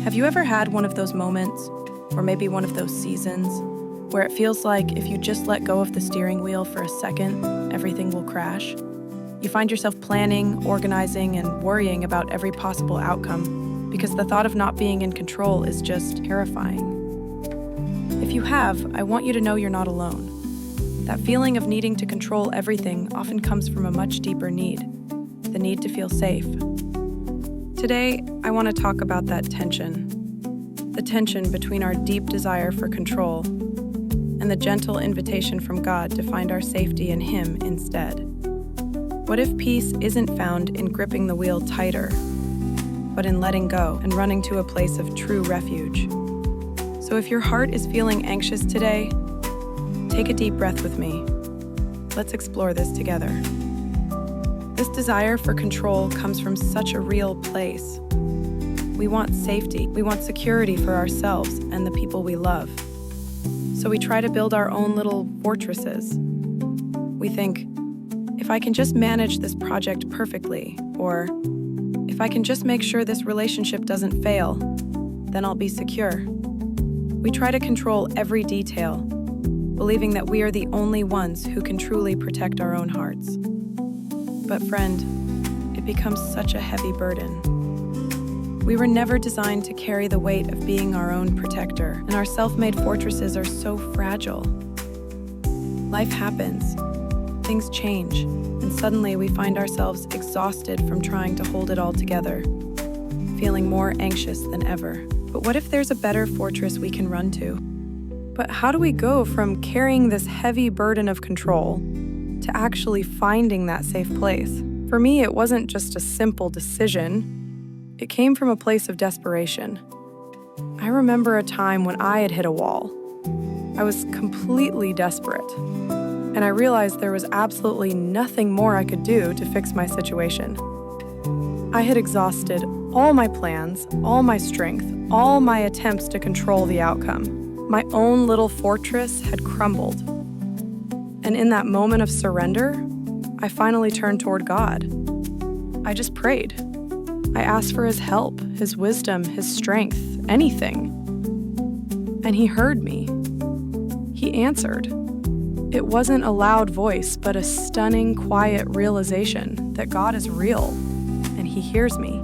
Have you ever had one of those moments, or maybe one of those seasons, where it feels like if you just let go of the steering wheel for a second, everything will crash? You find yourself planning, organizing, and worrying about every possible outcome because the thought of not being in control is just terrifying. If you have, I want you to know you're not alone. That feeling of needing to control everything often comes from a much deeper need, the need to feel safe. Today, I want to talk about that tension. The tension between our deep desire for control and the gentle invitation from God to find our safety in Him instead. What if peace isn't found in gripping the wheel tighter, but in letting go and running to a place of true refuge? So if your heart is feeling anxious today, take a deep breath with me. Let's explore this together. This desire for control comes from such a real place. We want safety, we want security for ourselves and the people we love. So we try to build our own little fortresses. We think, if I can just manage this project perfectly, or if I can just make sure this relationship doesn't fail, then I'll be secure. We try to control every detail, believing that we are the only ones who can truly protect our own hearts. But friend, it becomes such a heavy burden. We were never designed to carry the weight of being our own protector, and our self-made fortresses are so fragile. Life happens, things change, and suddenly we find ourselves exhausted from trying to hold it all together, feeling more anxious than ever. But what if there's a better fortress we can run to? But how do we go from carrying this heavy burden of control to actually finding that safe place? For me, it wasn't just a simple decision. It came from a place of desperation. I remember a time when I had hit a wall. I was completely desperate, and I realized there was absolutely nothing more I could do to fix my situation. I had exhausted all my plans, all my strength, all my attempts to control the outcome. My own little fortress had crumbled. And in that moment of surrender, I finally turned toward God. I just prayed. I asked for His help, His wisdom, His strength, anything. And He heard me. He answered. It wasn't a loud voice, but a stunning, quiet realization that God is real and He hears me.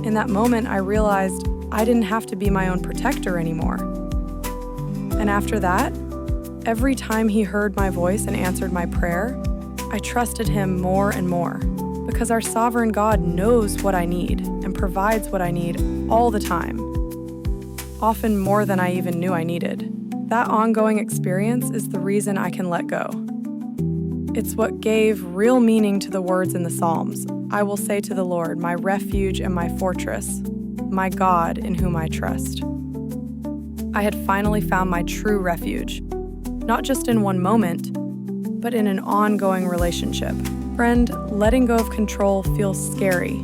In that moment, I realized I didn't have to be my own protector anymore. And after that, every time He heard my voice and answered my prayer, I trusted Him more and more, because our sovereign God knows what I need and provides what I need all the time, often more than I even knew I needed. That ongoing experience is the reason I can let go. It's what gave real meaning to the words in the Psalms. I will say to the Lord, my refuge and my fortress, my God in whom I trust. I had finally found my true refuge, not just in one moment, but in an ongoing relationship. Friend, letting go of control feels scary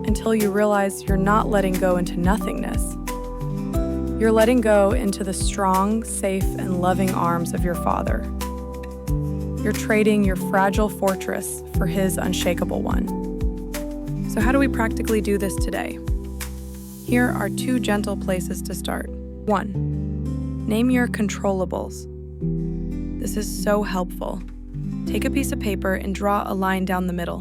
until you realize you're not letting go into nothingness. You're letting go into the strong, safe, and loving arms of your Father. You're trading your fragile fortress for His unshakable one. So how do we practically do this today? Here are 2 gentle places to start. 1. Name your controllables. This is so helpful. Take a piece of paper and draw a line down the middle.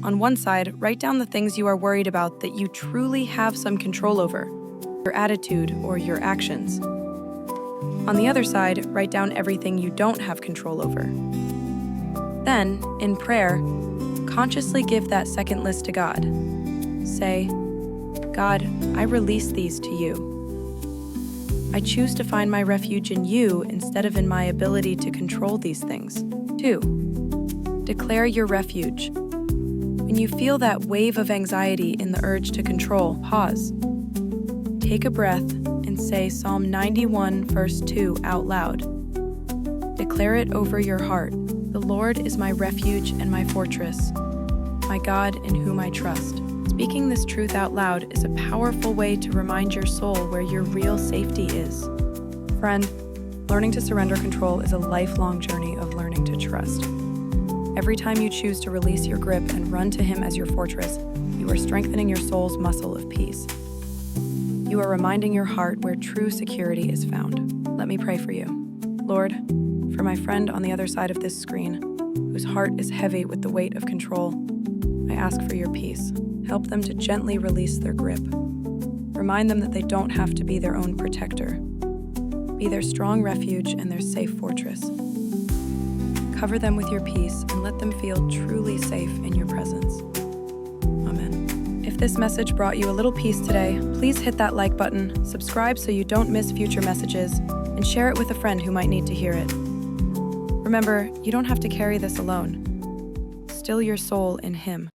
On one side, write down the things you are worried about that you truly have some control over, your attitude or your actions. On the other side, write down everything you don't have control over. Then, in prayer, consciously give that second list to God. Say, God, I release these to you. I choose to find my refuge in you instead of in my ability to control these things. 2. Declare your refuge. When you feel that wave of anxiety in the urge to control, pause. Take a breath and say Psalm 91, verse 2 out loud. Declare it over your heart. The Lord is my refuge and my fortress, my God in whom I trust. Speaking this truth out loud is a powerful way to remind your soul where your real safety is. Friend, learning to surrender control is a lifelong journey of learning to trust. Every time you choose to release your grip and run to Him as your fortress, you are strengthening your soul's muscle of peace. You are reminding your heart where true security is found. Let me pray for you. Lord, for my friend on the other side of this screen, whose heart is heavy with the weight of control, I ask for your peace. Help them to gently release their grip. Remind them that they don't have to be their own protector. Be their strong refuge and their safe fortress. Cover them with your peace and let them feel truly safe in your presence. Amen. If this message brought you a little peace today, please hit that like button, subscribe so you don't miss future messages, and share it with a friend who might need to hear it. Remember, you don't have to carry this alone. Still your soul in Him.